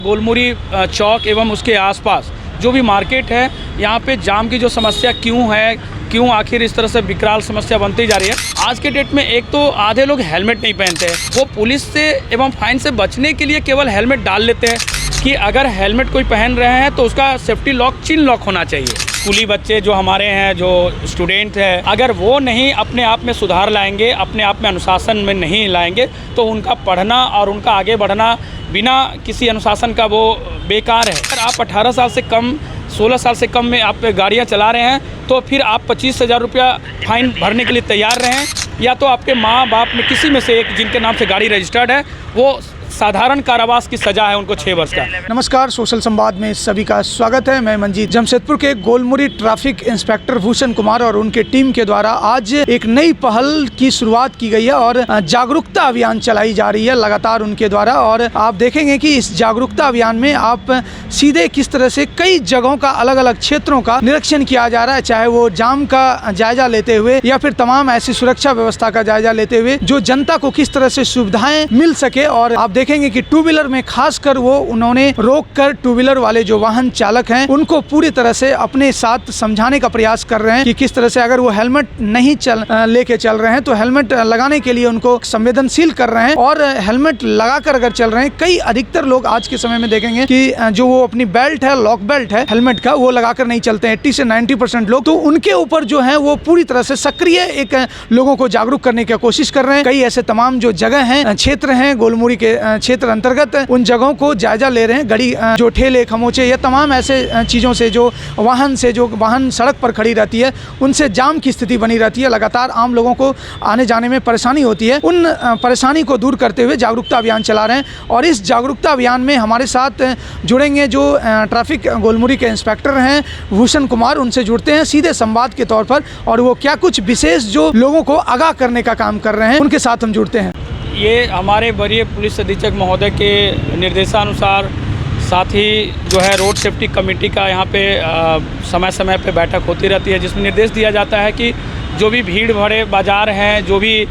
गोलमुरी चौक एवं उसके आसपास जो भी मार्केट है, यहाँ पे जाम की जो समस्या क्यों आखिर इस तरह से विकराल समस्या बनती जा रही है। आज के डेट में एक तो आधे लोग हेलमेट नहीं पहनते हैं, वो पुलिस से एवं फाइन से बचने के लिए केवल हेलमेट डाल लेते हैं कि अगर हेलमेट कोई पहन रहे हैं तो उसका सेफ्टी लॉक चिन लॉक होना चाहिए। स्कूली बच्चे जो हमारे हैं, जो स्टूडेंट हैं, अगर वो नहीं अपने आप में सुधार लाएंगे, अपने आप में अनुशासन में नहीं लाएंगे तो उनका पढ़ना और उनका आगे बढ़ना बिना किसी अनुशासन का वो बेकार है। अगर आप 18 साल से कम 16 साल से कम में आप गाड़ियाँ चला रहे हैं तो फिर आप 25,000 रुपया फाइन भरने के लिए तैयार रहें, या तो आपके माँ बाप में किसी में से एक जिनके नाम से गाड़ी रजिस्टर्ड है वो साधारण कारावास की सजा है उनको 6 वर्ष का। नमस्कार, सोशल संवाद में सभी का स्वागत है। मैं मंजीत। जमशेदपुर के गोलमुरी ट्रैफिक इंस्पेक्टर भूषण कुमार और उनके टीम के द्वारा आज एक नई पहल की शुरुआत की गई है और जागरूकता अभियान चलाई जा रही है लगातार उनके द्वारा। और आप देखेंगे कि इस जागरूकता अभियान में आप सीधे किस तरह से कई जगहों का, अलग अलग क्षेत्रों का निरीक्षण किया जा रहा है, चाहे वो जाम का जायजा लेते हुए या फिर तमाम ऐसी सुरक्षा व्यवस्था का जायजा लेते हुए जो जनता को किस तरह से सुविधाएं मिल सके। और आप देखेंगे कि टू व्हीलर में खासकर वो उन्होंने रोककर टू व्हीलर वाले जो वाहन चालक हैं उनको पूरी तरह से अपने साथ समझाने का प्रयास कर रहे हैं कि किस तरह से अगर वो हेलमेट नहीं लेके चल रहे हैं तो हेलमेट लगाने के लिए उनको संवेदनशील कर रहे हैं और हेलमेट लगाकर अगर चल रहे हैं। कई अधिकतर लोग आज के समय में देखेंगे कि जो वो अपनी बेल्ट है, लॉक बेल्ट है हेलमेट का, वो लगाकर नहीं चलते हैं। 80 से 90% लोग, तो उनके ऊपर जो है वो पूरी तरह से सक्रिय एक लोगों को जागरूक करने की कोशिश कर रहे हैं। कई ऐसे तमाम जो जगह हैं, क्षेत्र हैं गोलमुरी के क्षेत्र अंतर्गत, उन जगहों को जायजा ले रहे हैं। गड़ी जो ठेले खमोचे या तमाम ऐसे चीज़ों से जो वाहन सड़क पर खड़ी रहती है उनसे जाम की स्थिति बनी रहती है, लगातार आम लोगों को आने जाने में परेशानी होती है। उन परेशानी को दूर करते हुए जागरूकता अभियान चला रहे हैं और इस जागरूकता अभियान में हमारे साथ जुड़ेंगे जो ट्रैफिक गोलमुरी के इंस्पेक्टर हैं भूषण कुमार, उनसे जुड़ते हैं सीधे संवाद के तौर पर और वो क्या कुछ विशेष जो लोगों को आगाह करने का काम कर रहे हैं उनके साथ हम जुड़ते हैं। ये हमारे वरीय पुलिस अधीक्षक महोदय के निर्देशानुसार, साथ ही जो है रोड सेफ्टी कमेटी का यहाँ पे समय समय पे बैठक होती रहती है जिसमें निर्देश दिया जाता है कि जो भी भीड़ भरे बाज़ार हैं, जो भी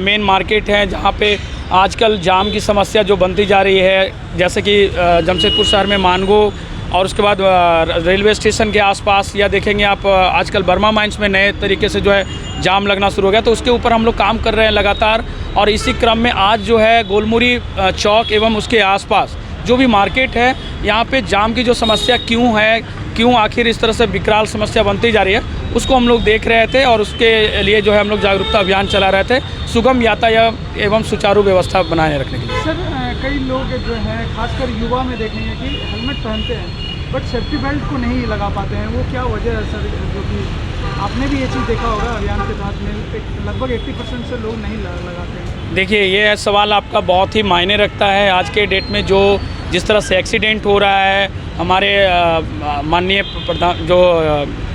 मेन मार्केट हैं जहाँ पे आजकल जाम की समस्या जो बनती जा रही है, जैसे कि जमशेदपुर शहर में मानगो और उसके बाद रेलवे स्टेशन के आसपास, या देखेंगे आप आजकल बर्मा माइंस में नए तरीके से जो है जाम लगना शुरू हो गया, तो उसके ऊपर हम लोग काम कर रहे हैं लगातार। और इसी क्रम में आज जो है गोलमुरी चौक एवं उसके आसपास जो भी मार्केट है, यहाँ पे जाम की जो समस्या क्यों आखिर इस तरह से विकराल समस्या बनती जा रही है, उसको हम लोग देख रहे थे और उसके लिए जो है हम लोग जागरूकता अभियान चला रहे थे सुगम यातायात एवं सुचारू व्यवस्था बनाए रखने के लिए। सर, कई लोग जो है खासकर युवा में देखेंगे कि हेलमेट पहनते हैं बट सेफ्टी बेल्ट को नहीं लगा पाते हैं, वो क्या वजह है सर? जो कि आपने भी ये चीज़ देखा होगा अभियान के तहत में लगभग 80% से लोग नहीं लगाते हैं। देखिए, ये सवाल आपका बहुत ही मायने रखता है। आज के डेट में जिस तरह से एक्सीडेंट हो रहा है, हमारे माननीय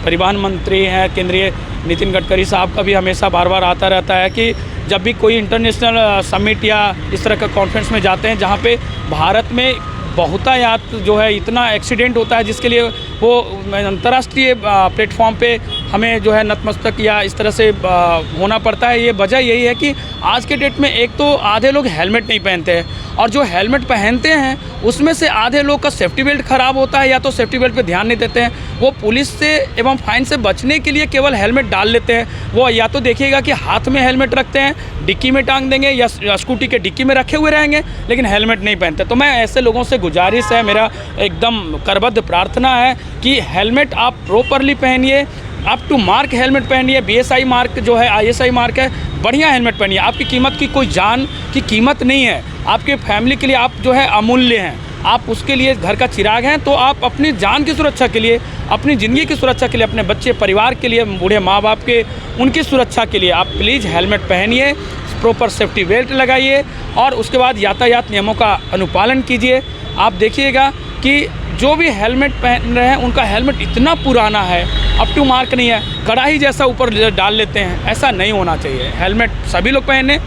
परिवहन मंत्री हैं केंद्रीय नितिन गडकरी साहब का भी हमेशा बार बार आता रहता है कि जब भी कोई इंटरनेशनल समिट या इस तरह का कॉन्फ्रेंस में जाते हैं जहाँ पे भारत में बहुतायात जो है इतना एक्सीडेंट होता है जिसके लिए वो अंतर्राष्ट्रीय प्लेटफॉर्म पे हमें जो है नतमस्तक या इस तरह से होना पड़ता है। ये वजह यही है कि आज के डेट में एक तो आधे लोग हेलमेट नहीं पहनते हैं और जो हेलमेट पहनते हैं उसमें से आधे लोग का सेफ्टी बेल्ट ख़राब होता है या तो सेफ्टी बेल्ट पे ध्यान नहीं देते हैं। वो पुलिस से एवं फाइन से बचने के लिए केवल हेलमेट डाल लेते हैं। वो या तो देखिएगा कि हाथ में हेलमेट रखते हैं, डिक्की में टांग देंगे या स्कूटी के डिक्की में रखे हुए रहेंगे, लेकिन हेलमेट नहीं पहनते। तो मैं ऐसे लोगों से गुजारिश है, मेरा एकदम करबद्ध प्रार्थना है कि हेलमेट आप प्रॉपरली पहनिए, अप टू मार्क हेलमेट पहनिए। BSI मार्क जो है, ISI मार्क है, बढ़िया हेलमेट पहनिए। आपकी कीमत की कोई जान की कीमत नहीं है, आपके फैमिली के लिए आप जो है अमूल्य हैं, आप उसके लिए घर का चिराग हैं। तो आप अपनी जान की सुरक्षा के लिए, अपनी ज़िंदगी की सुरक्षा के लिए, अपने बच्चे परिवार के लिए, बूढ़े माँ बाप के उनकी सुरक्षा के लिए आप प्लीज़ हेलमेट पहनिए, प्रॉपर सेफ्टी बेल्ट लगाइए और उसके बाद यातायात नियमों का अनुपालन कीजिए। आप देखिएगा कि जो भी हेलमेट पहन रहे हैं उनका हेलमेट इतना पुराना है, अप टू मार्क नहीं है, कड़ाही जैसा ऊपर डाल लेते हैं। ऐसा नहीं होना चाहिए। हेलमेट सभी लोग पहने।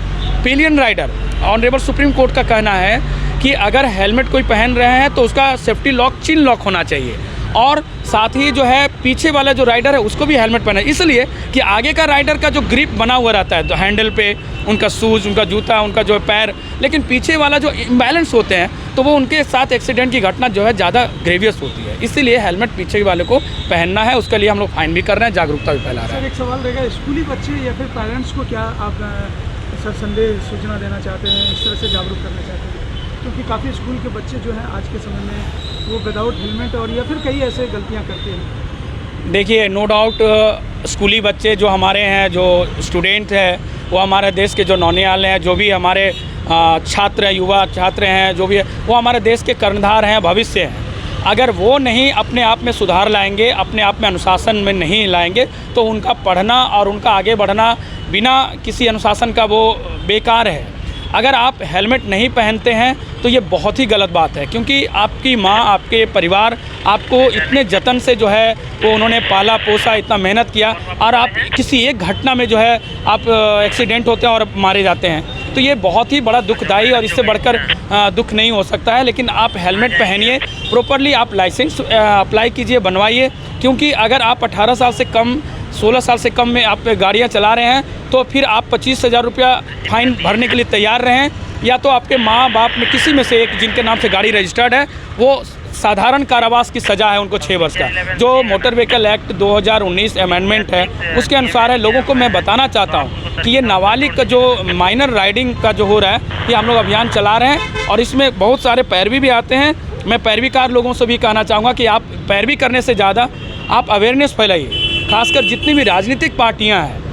Pillion rider, honourable supreme court का कहना है कि अगर हेलमेट कोई पहन रहे हैं तो उसका सेफ्टी लॉक चिन लॉक होना चाहिए और साथ ही जो है पीछे वाला जो राइडर है उसको भी हेलमेट पहना है, इसलिए कि आगे का राइडर का जो ग्रिप बना हुआ रहता है तो हैंडल पे, उनका शूज़, उनका जूता, उनका जो पैर, लेकिन पीछे वाला जो इम्बैलेंस होते हैं तो वो उनके साथ एक्सीडेंट की घटना जो है ज़्यादा ग्रेवियस होती है। इसीलिए हेलमेट पीछे वाले को पहनना है, उसके लिए हम लोग फाइन भी कर रहे हैं, जागरूकता भी फैला रहे हैं। सर एक सवाल रहेगा, स्कूली बच्चे या फिर पेरेंट्स को क्या आप सर संदेश सूचना देना चाहते हैं, इस तरह से जागरूक करना चाहते हैं? क्योंकि काफ़ी स्कूल के बच्चे जो हैं आज के समय में वो विदाउट हेलमेट और या फिर कई ऐसे गलतियाँ करते हैं। देखिए, नो डाउट स्कूली बच्चे जो हमारे हैं, जो स्टूडेंट हैं, वो हमारे देश के जो नौनियाल हैं, जो भी हमारे छात्र युवा छात्र हैं, जो भी है वो हमारे देश के कर्णधार हैं, भविष्य हैं। अगर वो नहीं अपने आप में सुधार लाएंगे, अपने आप में अनुशासन में नहीं लाएंगे, तो उनका पढ़ना और उनका आगे बढ़ना बिना किसी अनुशासन का वो बेकार है। अगर आप हेलमेट नहीं पहनते हैं तो ये बहुत ही गलत बात है, क्योंकि आपकी माँ, आपके परिवार आपको इतने जतन से जो है वो उन्होंने पाला पोसा, इतना मेहनत किया, और आप किसी एक घटना में जो है आप एक्सीडेंट होते हैं और मारे जाते हैं, तो ये बहुत ही बड़ा दुखदाई और इससे बढ़कर दुख नहीं हो सकता है। लेकिन आप हेलमेट पहनिए, प्रॉपरली आप लाइसेंस अप्लाई कीजिए, बनवाइए, क्योंकि अगर आप 18 साल से कम 16 साल से कम में आप गाड़ियाँ चला रहे हैं तो फिर आप 25,000 रुपया फाइन भरने के लिए तैयार रहें, या तो आपके माँ बाप में किसी में से एक जिनके नाम से गाड़ी रजिस्टर्ड है वो साधारण कारावास की सज़ा है उनको 6 वर्ष का। जो मोटर व्हीकल एक्ट 2019 अमेंडमेंट है उसके अनुसार है। लोगों को मैं बताना चाहता हूँ कि ये नाबालिग का जो माइनर राइडिंग का जो हो रहा है, ये हम लोग अभियान चला रहे हैं और इसमें बहुत सारे पैरवी भी आते हैं। मैं पैरवीकार लोगों से भी कहना चाहूँगा कि आप पैरवी करने से ज़्यादा आप अवेयरनेस फैलाइए। खासकर जितनी भी राजनीतिक पार्टियां हैं,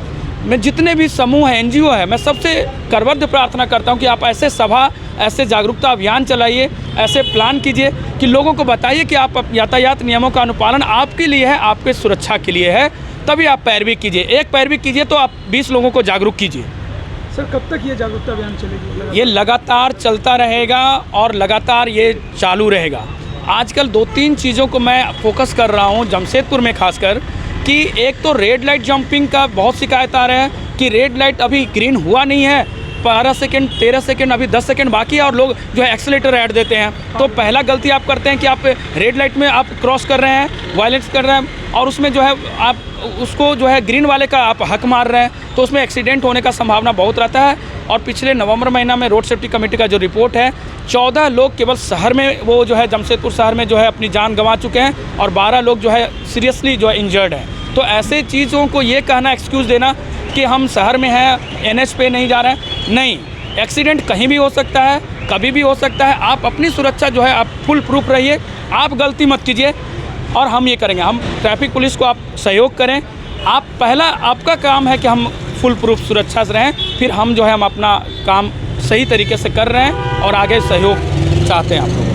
मैं जितने भी समूह हैं, NGO है, मैं सबसे करबद्ध प्रार्थना करता हूं कि आप ऐसे सभा, ऐसे जागरूकता अभियान चलाइए, ऐसे प्लान कीजिए कि लोगों को बताइए कि आप यातायात नियमों का अनुपालन आपके लिए है, आपके सुरक्षा के लिए है, तभी आप पैरवी कीजिए। एक पैरवी कीजिए तो आप 20 लोगों को जागरूक कीजिए। सर कब तक ये जागरूकता अभियान चलेगी? ये लगातार चलता रहेगा और लगातार ये चालू रहेगा। आजकल 2-3 चीज़ों को मैं फोकस कर रहा हूँ जमशेदपुर में, खासकर कि एक तो रेड लाइट जंपिंग का बहुत शिकायत आ रहा है कि रेड लाइट अभी ग्रीन हुआ नहीं है, 12 सेकंड 13 सेकंड अभी 10 सेकंड बाकी है और लोग जो है एक्सीलेटर ऐड देते हैं। तो पहला गलती आप करते हैं कि आप रेड लाइट में आप क्रॉस कर रहे हैं, वायलेंस कर रहे हैं और उसमें जो है आप उसको जो है ग्रीन वाले का आप हक मार रहे हैं, तो उसमें एक्सीडेंट होने का संभावना बहुत रहता है। और पिछले नवंबर महीना में रोड सेफ्टी कमेटी का जो रिपोर्ट है, 14 लोग केवल शहर में वो जो है जमशेदपुर शहर में जो है अपनी जान गंवा चुके हैं और 12 लोग जो है सीरियसली जो है इंजर्ड हैं। तो ऐसे चीज़ों को ये कहना, एक्सक्यूज़ देना कि हम शहर में हैं, NH पे नहीं जा रहे हैं, नहीं, एक्सीडेंट कहीं भी हो सकता है, कभी भी हो सकता है। आप अपनी सुरक्षा जो है आप फुल प्रूफ रहिए, आप गलती मत कीजिए और हम ये करेंगे। हम ट्रैफिक पुलिस को आप सहयोग करें। आप पहला आपका काम है कि हम फुल प्रूफ सुरक्षा से रहें, फिर हम जो है हम अपना काम सही तरीके से कर रहे हैं और आगे सहयोग चाहते हैं आप लोग।